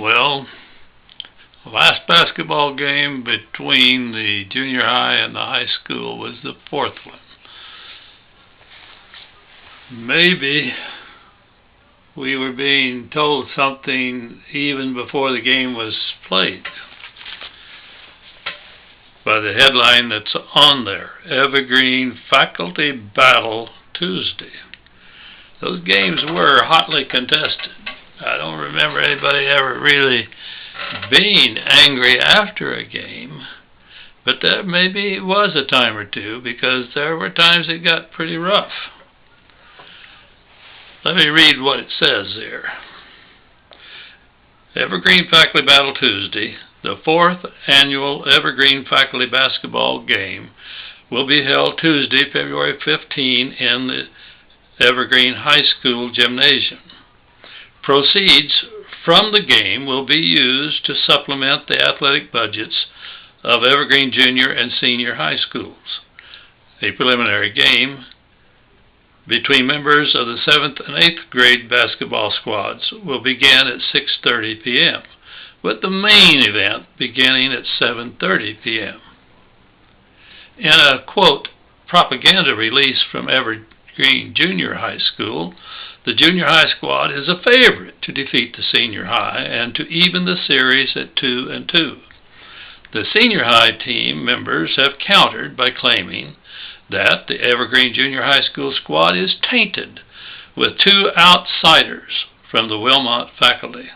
Well, the last basketball game between the junior high and the high school was the fourth one. Maybe we were being told something even before the game was played by the headline that's on there, Evergreen Faculty Battle Tuesday. Those games were hotly contested. I don't remember anybody ever really being angry after a game, but there maybe was a time or two, because there were times it got pretty rough. Let me read what it says there. Evergreen Faculty Battle Tuesday, the fourth annual Evergreen Faculty Basketball Game, will be held Tuesday, February 15 in the Evergreen High School Gymnasium. Proceeds from the game will be used to supplement the athletic budgets of Evergreen Junior and Senior High Schools. A preliminary game between members of the 7th and 8th grade basketball squads will begin at 6:30 p.m., with the main event beginning at 7:30 p.m. In a, quote, propaganda release from Evergreen Junior High School, the junior high squad is a favorite to defeat the senior high and to even the series at 2-2. The senior high team members have countered by claiming that the Evergreen Junior High School squad is tainted with two outsiders from the Wilmot faculty.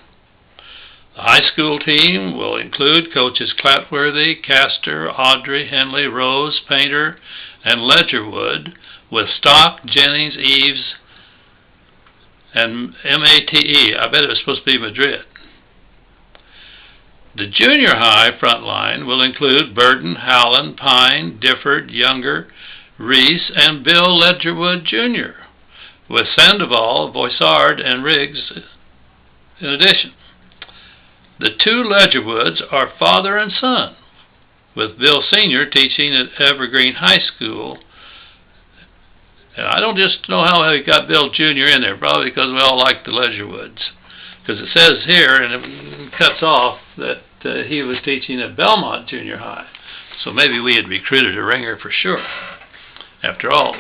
The high school team will include coaches Clatworthy, Castor, Audrey, Henley, Rose, Painter, and Ledgerwood, with Stock, Jennings, Eves, and MATE. I bet it was supposed to be Madrid. The junior high front line will include Burden, Howland, Pine, Difford, Younger, Reese, and Bill Ledgerwood Jr., with Sandoval, Voisard, and Riggs in addition. The two Ledgerwoods are father and son, with Bill Sr. teaching at Evergreen High School. And I don't just know how he got Bill Jr. in there, probably because we all like the Ledgerwoods. Because it says here, and it cuts off, that he was teaching at Belmont Junior High. So maybe we had recruited a ringer for sure. After all,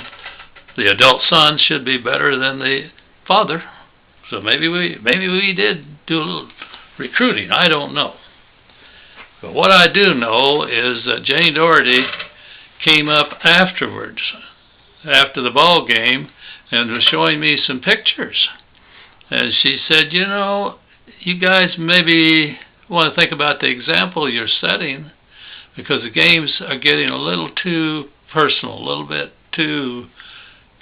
the adult son should be better than the father. So maybe we did do a little recruiting. I don't know. But what I do know is that Jane Doherty came up afterwards, after the ball game, and was showing me some pictures. And she said, you know, you guys maybe want to think about the example you're setting, because the games are getting a little too personal, a little bit too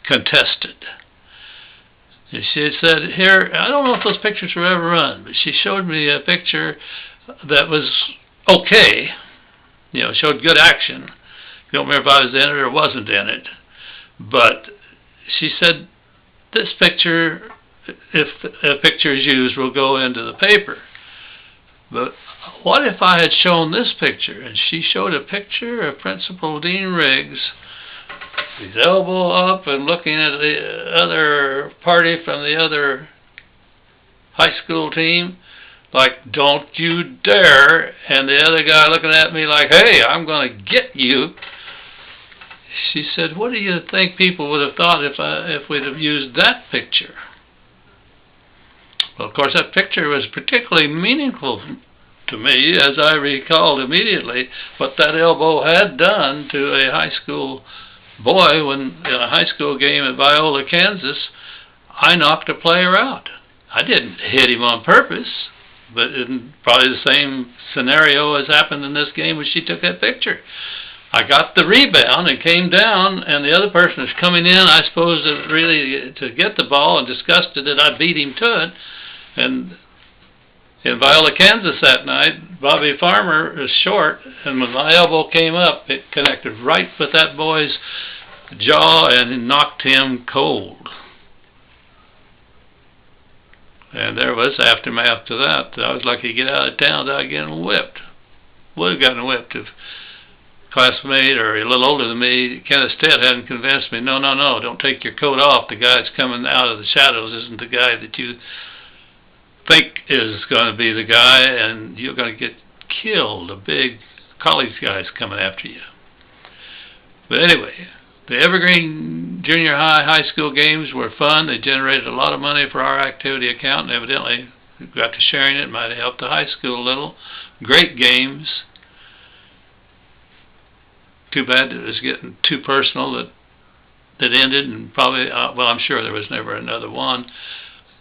contested. And she said, here, I don't know if those pictures were ever run, but she showed me a picture that was okay, you know, showed good action. I don't remember if I was in it or wasn't in it, but she said, this picture, if a picture is used, will go into the paper. But what if I had shown this picture? And she showed a picture of Principal Dean Riggs, his elbow up and looking at the other party from the other high school team, like, don't you dare, and the other guy looking at me like, hey, I'm going to get you. She said, what do you think people would have thought if we'd have used that picture? Well, of course, that picture was particularly meaningful to me, as I recalled immediately what that elbow had done to a high school boy when, in a high school game at Viola, Kansas, I knocked a player out. I didn't hit him on purpose, but in probably the same scenario as happened in this game when she took that picture. I got the rebound and came down, and the other person was coming in, I suppose, to get the ball, and disgusted that I beat him to it. And in Viola, Kansas that night, Bobby Farmer is short, and when my elbow came up, it connected right with that boy's jaw and knocked him cold. And there was aftermath to that. I was lucky to get out of town without getting whipped. Would have gotten whipped if a classmate or a little older than me, Kenneth Stead, hadn't convinced me, no, don't take your coat off. The guy that's coming out of the shadows isn't the guy that you think is going to be the guy, and you're going to get killed. The big college guys coming after you. But anyway, the Evergreen Junior High School games were fun. They generated a lot of money for our activity account, and evidently we got to sharing it. Might have helped the high school a little. Great games. Too bad it was getting too personal that ended, and probably, well, I'm sure there was never another one.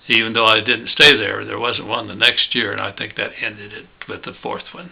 Even though I didn't stay there, there wasn't one the next year, and I think that ended it with the fourth one.